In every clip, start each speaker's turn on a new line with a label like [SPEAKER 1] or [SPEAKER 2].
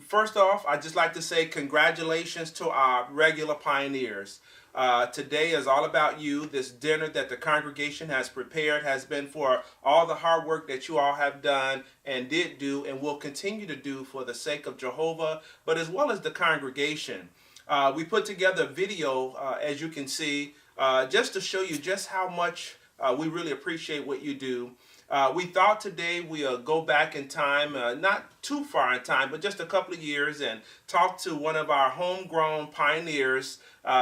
[SPEAKER 1] First off, I'd just like to say congratulations to our regular pioneers. Today is all about you. This dinner that the congregation has prepared has been for all the hard work that you all have done and did do and will continue to do for the sake of Jehovah, but as well as the congregation. We put together a video, as you can see, just to show you just how much we really appreciate what you do. We thought today we'll go back in time, not too far in time, but just a couple of years, and talk to one of our homegrown pioneers,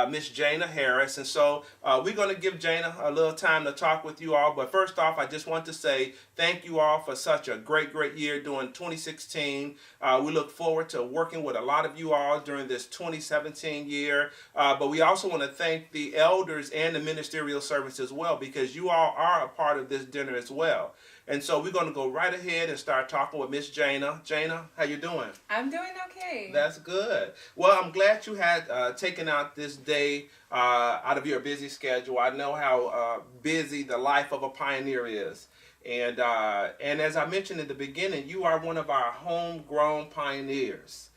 [SPEAKER 1] Miss Jana Harris. And so we're going to give Jana a little time to talk with you all. But first off, I just want to say thank you all for such a great year during 2016. We look forward to working with a lot of you all during this 2017 year. But we also want to thank the elders and the ministerial servants as well, because you all are a part of this dinner as well. And so we're going to go right ahead and start talking with Miss Jana. Jana, how you doing?
[SPEAKER 2] I'm doing okay.
[SPEAKER 1] That's good. Well, I'm glad you had taken out this day out of your busy schedule. I know how busy the life of a pioneer is. And as I mentioned in the beginning, you are one of our homegrown pioneers.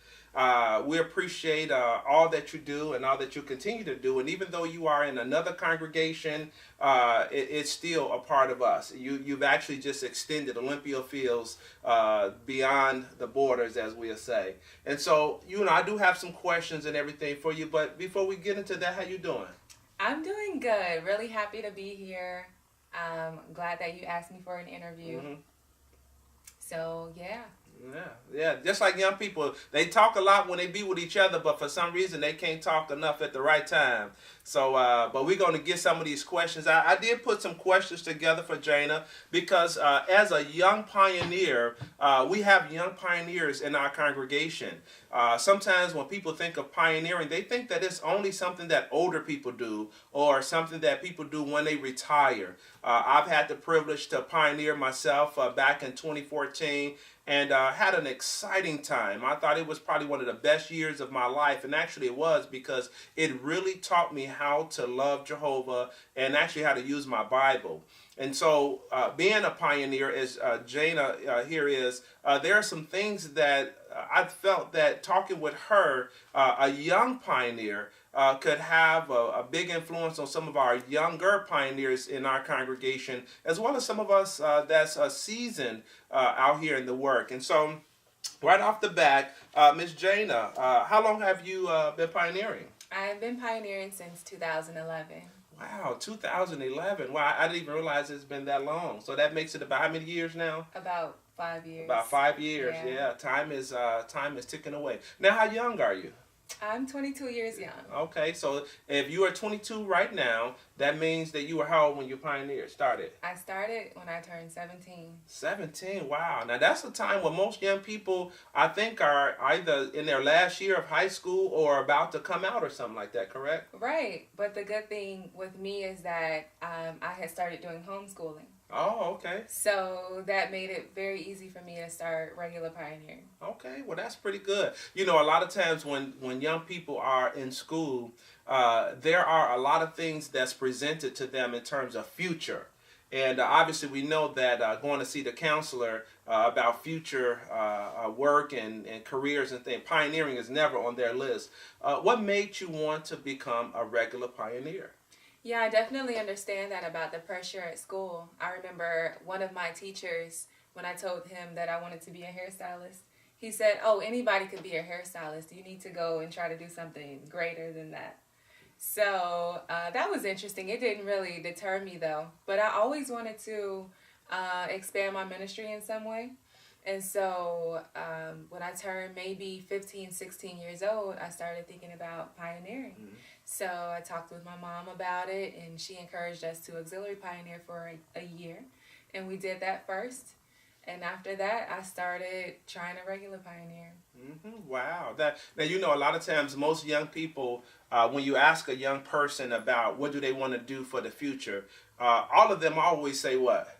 [SPEAKER 1] We appreciate all that you do and all that you continue to do. And even though you are in another congregation, it's still a part of us. You've actually just extended Olympia Fields beyond the borders, as we'll say. And so, I do have some questions and everything for you. But before we get into that, how you doing?
[SPEAKER 2] I'm doing good. Really happy to be here. Glad that you asked me for an interview.
[SPEAKER 1] Mm-hmm.
[SPEAKER 2] So, yeah.
[SPEAKER 1] Yeah. Just like young people, they talk a lot when they be with each other, but for some reason they can't talk enough at the right time. So, but we're going to get some of these questions. I did put some questions together for Jana because as a young pioneer, we have young pioneers in our congregation. Sometimes when people think of pioneering, they think that it's only something that older people do or something that people do when they retire. I've had the privilege to pioneer myself back in 2014. And had an exciting time. I thought it was probably one of the best years of my life, and actually it was, because it really taught me how to love Jehovah and actually how to use my Bible. And so being a pioneer, as Jana here is, there are some things that I felt that talking with her, a young pioneer, could have a big influence on some of our younger pioneers in our congregation, as well as some of us that's seasoned out here in the work. And so, right off the bat, Miss Jana, how long have you been pioneering?
[SPEAKER 2] I've been pioneering since 2011.
[SPEAKER 1] Wow, 2011. Wow, I didn't even realize it's been that long. So that makes it about how many years now?
[SPEAKER 2] About 5 years.
[SPEAKER 1] About 5 years, yeah. Time is ticking away. Now, how young are you?
[SPEAKER 2] I'm 22 years young.
[SPEAKER 1] Okay, so if you are 22 right now, that means that you were how old when you started?
[SPEAKER 2] I started when I turned 17.
[SPEAKER 1] 17, wow. Now that's a time when most young people, I think, are either in their last year of high school or about to come out or something like that, correct?
[SPEAKER 2] Right, but the good thing with me is that I had started doing homeschooling.
[SPEAKER 1] Oh, okay.
[SPEAKER 2] So that made it very easy for me to start regular pioneering.
[SPEAKER 1] Okay, well that's pretty good. A lot of times when young people are in school, there are a lot of things that's presented to them in terms of future. And obviously we know that going to see the counselor about future work and careers and things, pioneering is never on their list. What made you want to become a regular pioneer?
[SPEAKER 2] Yeah, I definitely understand that about the pressure at school. I remember one of my teachers, when I told him that I wanted to be a hairstylist, he said, "Oh, anybody could be a hairstylist. You need to go and try to do something greater than that." So that was interesting. It didn't really deter me, though. But I always wanted to expand my ministry in some way. And so when I turned maybe 15, 16 years old, I started thinking about pioneering. Mm-hmm. So I talked with my mom about it, and she encouraged us to auxiliary pioneer for a year. And we did that first. And after that, I started trying to regular pioneer.
[SPEAKER 1] Mm-hmm. Wow. Now, a lot of times most young people, when you ask a young person about what do they want to do for the future, all of them always say what?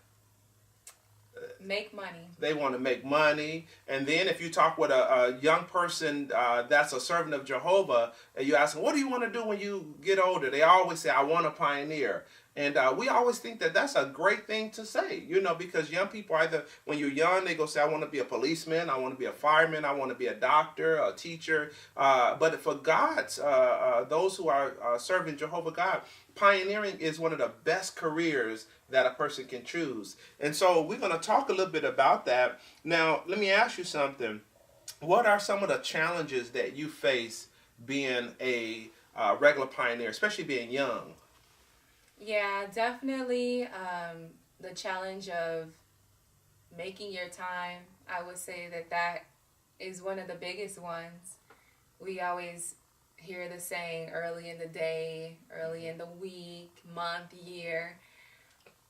[SPEAKER 2] Make money.
[SPEAKER 1] They want to make money. And then if you talk with a young person that's a servant of Jehovah, and you ask them, what do you want to do when you get older? They always say, I want to pioneer. And we always think that that's a great thing to say, you know, because young people, either when you're young, they go say, I want to be a policeman, I want to be a fireman, I want to be a doctor, a teacher. But for God's, those who are serving Jehovah God, pioneering is one of the best careers that a person can choose. And so we're going to talk a little bit about that. Now, let me ask you something. What are some of the challenges that you face being a regular pioneer, especially being young?
[SPEAKER 2] Yeah, definitely the challenge of making your time. I would say that that is one of the biggest ones. We always hear the saying early in the day, early in the week, month, year.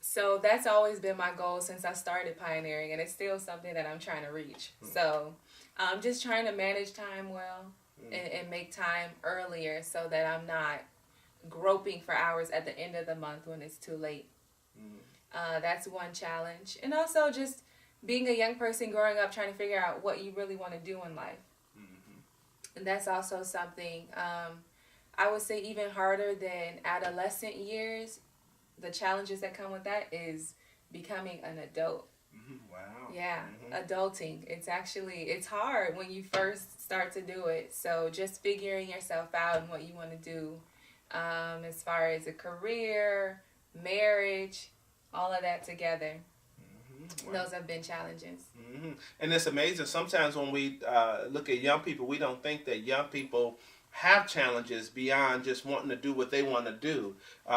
[SPEAKER 2] So that's always been my goal since I started pioneering, and it's still something that I'm trying to reach. So I'm just trying to manage time well and make time earlier so that I'm not groping for hours at the end of the month when it's too late. That's one challenge. And also just being a young person growing up trying to figure out what you really want to do in life. And that's also something I would say even harder than adolescent years. The challenges that come with that is becoming an adult.
[SPEAKER 1] Wow.
[SPEAKER 2] Yeah, adulting. It's hard when you first start to do it. So just figuring yourself out and what you want to do as far as a career, marriage, all of that together. Wow. Those have been challenges.
[SPEAKER 1] And it's amazing. Sometimes when we look at young people, we don't think that young people have challenges beyond just wanting to do what they want to do.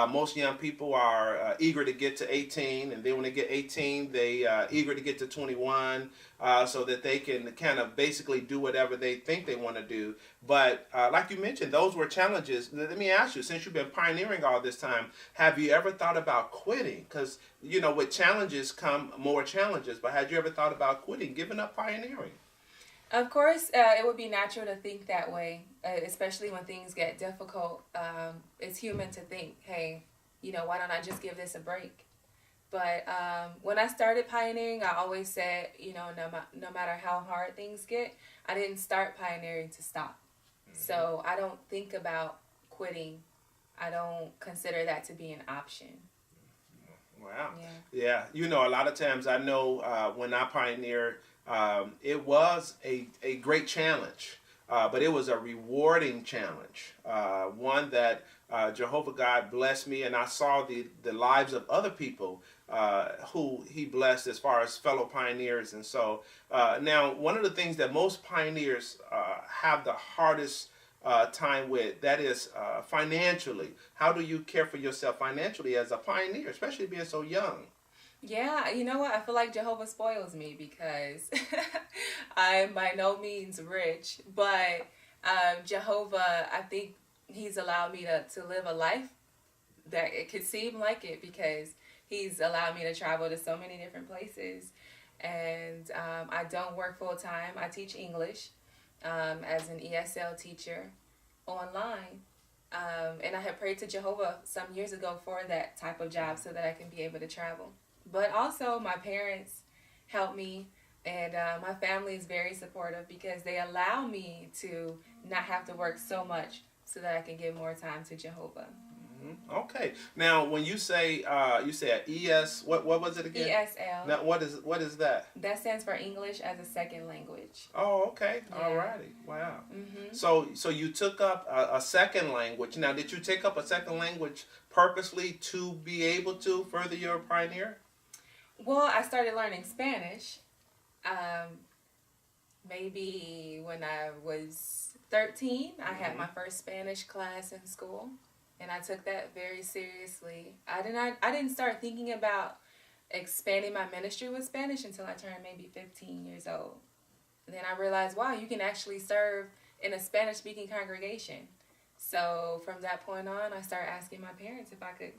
[SPEAKER 1] Most young people are eager to get to 18, and then when they get 18, they eager to get to 21 so that they can kind of basically do whatever they think they want to do. But like you mentioned, those were challenges. Let me ask you, since you've been pioneering all this time, have you ever thought about quitting? Because, you know, with challenges come more challenges, but had you ever thought about quitting, giving up pioneering?
[SPEAKER 2] Of course, it would be natural to think that way, especially when things get difficult. It's human to think, hey, you know, why don't I just give this a break? But when I started pioneering, I always said, you know, no matter how hard things get, I didn't start pioneering to stop. So I don't think about quitting. I don't consider that to be an option.
[SPEAKER 1] Wow. Yeah. You know, a lot of times I know when I pioneered, it was a great challenge, but it was a rewarding challenge, one that Jehovah God blessed me, and I saw the lives of other people who he blessed as far as fellow pioneers. And so now one of the things that most pioneers have the hardest time with, that is financially. How do you care for yourself financially as a pioneer, especially being so young?
[SPEAKER 2] Yeah, you know what? I feel like Jehovah spoils me because I'm by no means rich, but Jehovah, I think he's allowed me to live a life that it could seem like it because he's allowed me to travel to so many different places. And I don't work full time. I teach English as an ESL teacher online. And I had prayed to Jehovah some years ago for that type of job so that I can be able to travel. But also my parents help me, and my family is very supportive because they allow me to not have to work so much so that I can give more time to Jehovah.
[SPEAKER 1] Okay. Now, when you say you said ES, what was it again?
[SPEAKER 2] ESL.
[SPEAKER 1] Now, what is that?
[SPEAKER 2] That stands for English as a Second Language.
[SPEAKER 1] Oh, okay.
[SPEAKER 2] Yeah.
[SPEAKER 1] All righty. Wow. So you took up a second language. Now, did you take up a second language purposely to be able to further your pioneer?
[SPEAKER 2] Well, I started learning Spanish maybe when I was 13. I had my first Spanish class in school, and I took that very seriously. I didn't start thinking about expanding my ministry with Spanish until I turned maybe 15 years old. And then I realized, wow, you can actually serve in a Spanish-speaking congregation. So from that point on, I started asking my parents if I could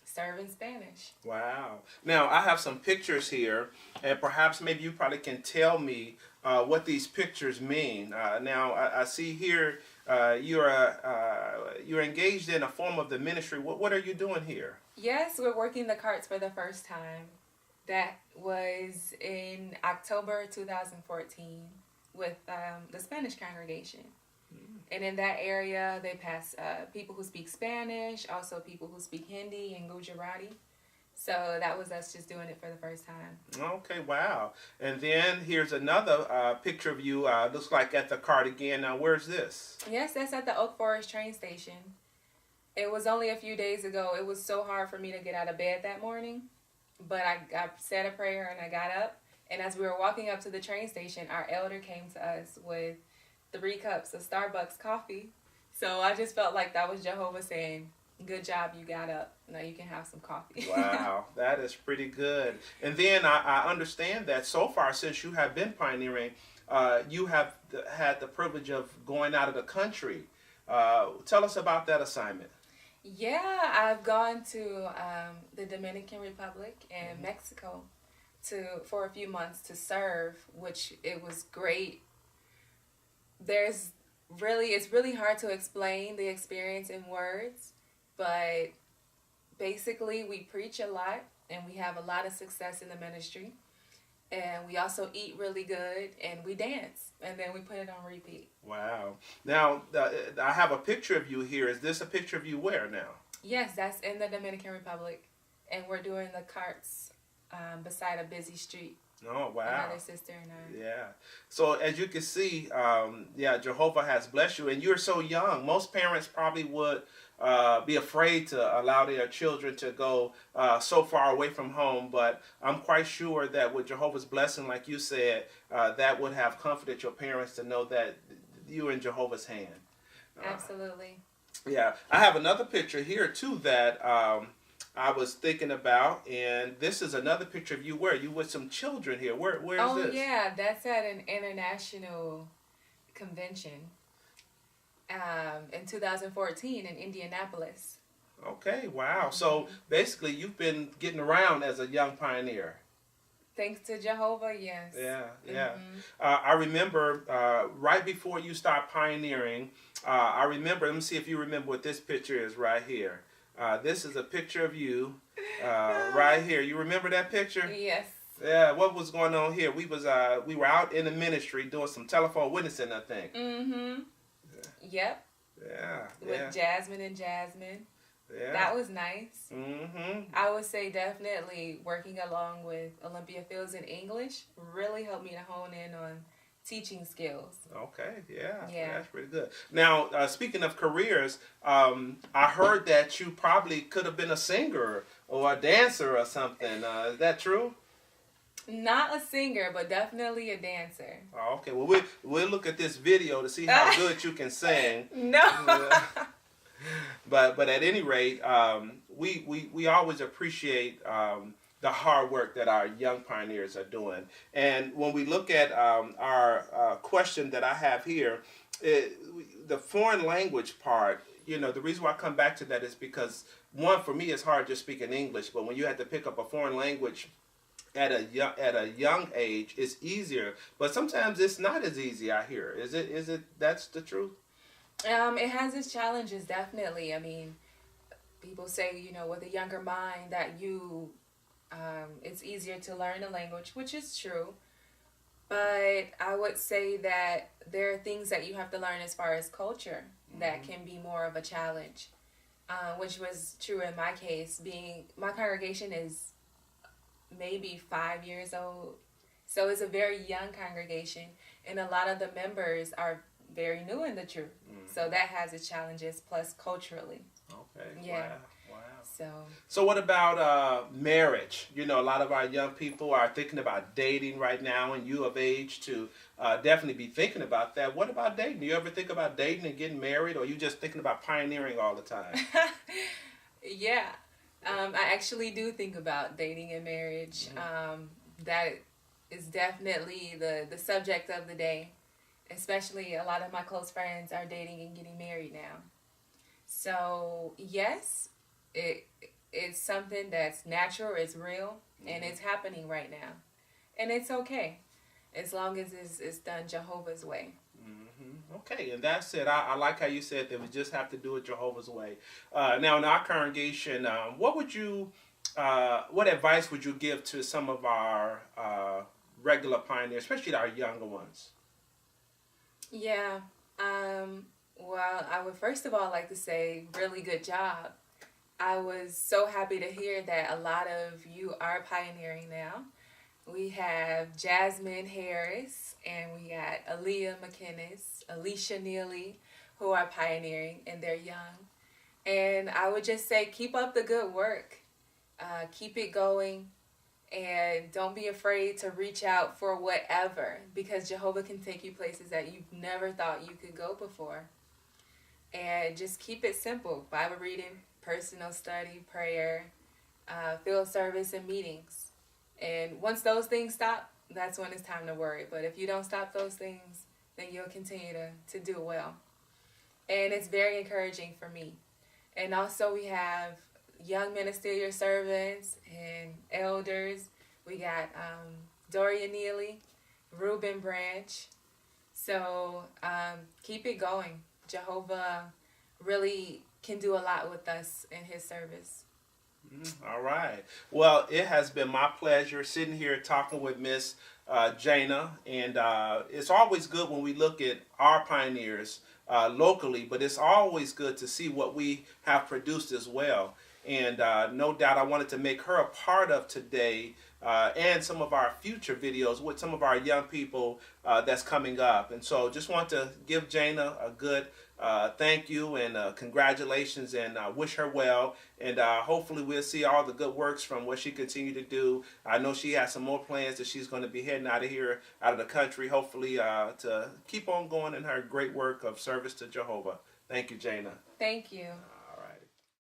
[SPEAKER 2] serve in Spanish.
[SPEAKER 1] Wow. Now, I have some pictures here, and perhaps maybe you probably can tell me what these pictures mean. Now, I see here you're engaged in a form of the ministry. What are you doing here?
[SPEAKER 2] Yes, we're working the carts for the first time That was in October 2014 with the Spanish congregation. And in that area, they pass people who speak Spanish, also people who speak Hindi and Gujarati. So that was us just doing it for the first time.
[SPEAKER 1] Okay, wow. And then here's another picture of you, looks like at the Cardigan. Now, where's this?
[SPEAKER 2] Yes, that's at the Oak Forest train station. It was only a few days ago. It was so hard for me to get out of bed that morning. But I said a prayer and I got up. And as we were walking up to the train station, our elder came to us with 3 cups of Starbucks coffee. So I just felt like that was Jehovah saying, good job, you got up. Now you can have some coffee.
[SPEAKER 1] Wow, that is pretty good. And then I understand that so far since you have been pioneering, you have had the privilege of going out of the country. Tell us about that assignment.
[SPEAKER 2] Yeah, I've gone to the Dominican Republic and Mexico for a few months to serve, which it was great. It's really hard to explain the experience in words, but basically we preach a lot and we have a lot of success in the ministry. And we also eat really good and we dance and then we put it on repeat.
[SPEAKER 1] Wow. Now, I have a picture of you here. Is this a picture of you where now?
[SPEAKER 2] Yes, that's in the Dominican Republic. And we're doing the carts beside a busy street.
[SPEAKER 1] Oh, wow.
[SPEAKER 2] Another sister and I.
[SPEAKER 1] Yeah. So as you can see, Jehovah has blessed you. And you're so young. Most parents probably would be afraid to allow their children to go so far away from home. But I'm quite sure that with Jehovah's blessing, like you said, that would have comforted your parents to know that you're in Jehovah's hand.
[SPEAKER 2] Absolutely.
[SPEAKER 1] Yeah. I have another picture here, too, that I was thinking about. And this is another picture of you where you with some children here. Where is this?
[SPEAKER 2] Oh, yeah. That's at an international convention. In 2014 in Indianapolis.
[SPEAKER 1] Okay, wow. So basically you've been getting around as a young pioneer.
[SPEAKER 2] Thanks to Jehovah, yes.
[SPEAKER 1] Yeah. I remember right before you start pioneering, let me see if you remember what this picture is right here. This is a picture of you right here. You remember that picture?
[SPEAKER 2] Yes.
[SPEAKER 1] Yeah, what was going on here? We were out in the ministry doing some telephone witnessing, I think.
[SPEAKER 2] Mm-hmm. Yep.
[SPEAKER 1] Yeah.
[SPEAKER 2] With Jasmine and Jasmine.
[SPEAKER 1] Yeah.
[SPEAKER 2] That was nice.
[SPEAKER 1] Mm-hmm.
[SPEAKER 2] I would say definitely working along with Olympia Fields in English really helped me to hone in on teaching skills.
[SPEAKER 1] Okay, yeah,
[SPEAKER 2] Yeah.
[SPEAKER 1] That's pretty good. Now, speaking of careers, I heard that you probably could have been a singer or a dancer or something. Is that true?
[SPEAKER 2] Not a singer, but definitely a dancer.
[SPEAKER 1] Oh, okay, well, we'll look at this video to see how good you can sing.
[SPEAKER 2] No.
[SPEAKER 1] Yeah. But at any rate, we always appreciate the hard work that our young pioneers are doing. And when we look at our question that I have here, the foreign language part, the reason why I come back to that is because, one, for me, it's hard just speaking English, but when you have to pick up a foreign language at a young age, it's easier. But sometimes it's not as easy, I hear. Is it that's the truth?
[SPEAKER 2] It has its challenges, definitely. I mean, people say, with a younger mind that it's easier to learn a language, which is true. But I would say that there are things that you have to learn as far as culture that can be more of a challenge, which was true in my case. My congregation is maybe 5 years old. So it's a very young congregation, and a lot of the members are very new in the truth. So that has its challenges, plus culturally.
[SPEAKER 1] Okay.
[SPEAKER 2] Yeah.
[SPEAKER 1] Wow. So what about marriage? A lot of our young people are thinking about dating right now, and you of age to definitely be thinking about that. What about dating? Do you ever think about dating and getting married, or are you just thinking about pioneering all the time?
[SPEAKER 2] Yeah. I actually do think about dating and marriage. That is definitely the subject of the day. Especially a lot of my close friends are dating and getting married now. So, yes, it's something that's natural, it's real, and it's happening right now. And it's okay, as long as it's done Jehovah's way.
[SPEAKER 1] Okay, and that's it. I like how you said that we just have to do it Jehovah's way. Now, in our congregation, what would you what advice would you give to some of our regular pioneers, especially our younger ones?
[SPEAKER 2] Yeah. Well, I would first of all like to say, really good job. I was so happy to hear that a lot of you are pioneering now. We have Jasmine Harris and we got Aaliyah McInnes, Alicia Neely, who are pioneering and they're young. And I would just say, keep up the good work. Keep it going. And don't be afraid to reach out for whatever, because Jehovah can take you places that you've never thought you could go before. And just keep it simple: Bible reading, personal study, prayer, field service, and meetings. And once those things stop, that's when it's time to worry. But if you don't stop those things, then you'll continue to do well. And it's very encouraging for me. And also we have young ministerial servants and elders. We got Doria Neely, Reuben Branch. So keep it going. Jehovah really can do a lot with us in his service.
[SPEAKER 1] All right. Well, it has been my pleasure sitting here talking with Miss Jana, and it's always good when we look at our pioneers locally, but it's always good to see what we have produced as well. And no doubt I wanted to make her a part of today and some of our future videos with some of our young people that's coming up. And so just want to give Jana a good thank you and congratulations, and wish her well. And hopefully we'll see all the good works from what she continue to do. I know she has some more plans that she's going to be heading out of here, out of the country, hopefully to keep on going in her great work of service to Jehovah. Thank you, Jana.
[SPEAKER 2] Thank you.